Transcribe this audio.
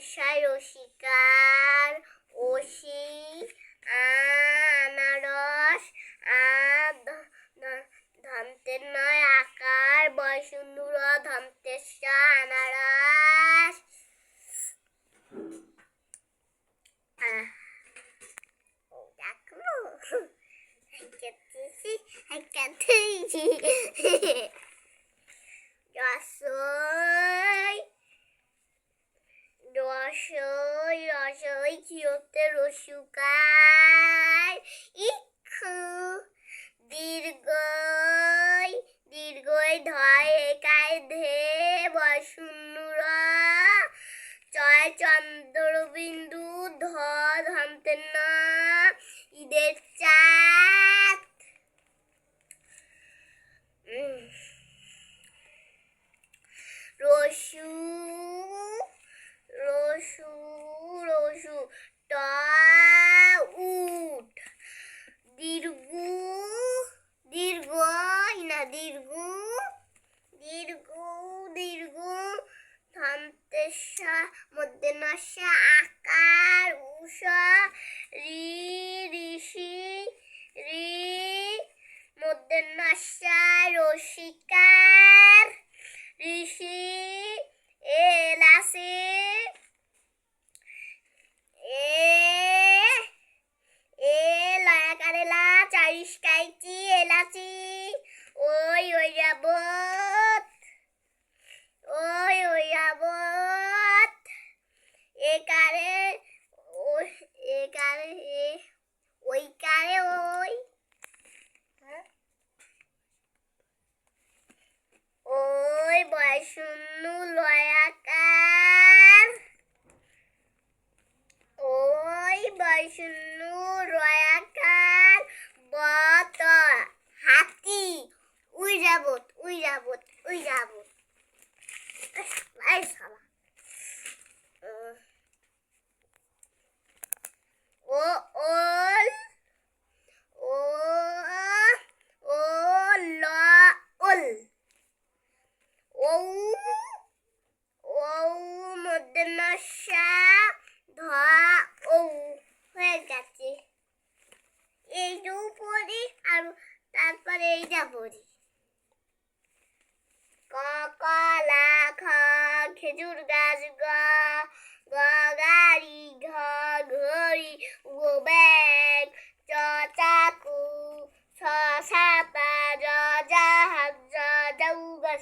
সাই রসিকার OC আনারস ধমতের নয় আকার বয়সুন্দর ধমতের আনারস রসই চিরতে রসুকার ইক্ষু দীর্ঘই ধয় একায় ধে বসুন্দর চয় চন্দ্রবিন্দু ধমতেন না ঈদের চাঁদ রসু রসু রসু ট উঠ দীর্ঘ ধন্তেশা মধ্যে নশা আকার উষা ঋষি মধ্যে নশা রসিকার ঋষি এলাসে লয়াকারেলা চারিশ কাইচি এলাচি ওই যাবত একারে ওই বয়শূন্য লয়াকার বয়শূন্য রয়াকার বত হাতি উই যাবত ও ওল মধ্যে নশা ধোয়া হয়ে গেছে এইটাও পড়ি আর তারপরে এইটা পড়ি কলা খেজুর গাছ গাড়ি ঘড়ি ব্যাগ চাকু ছাতা জাহাজ গাছ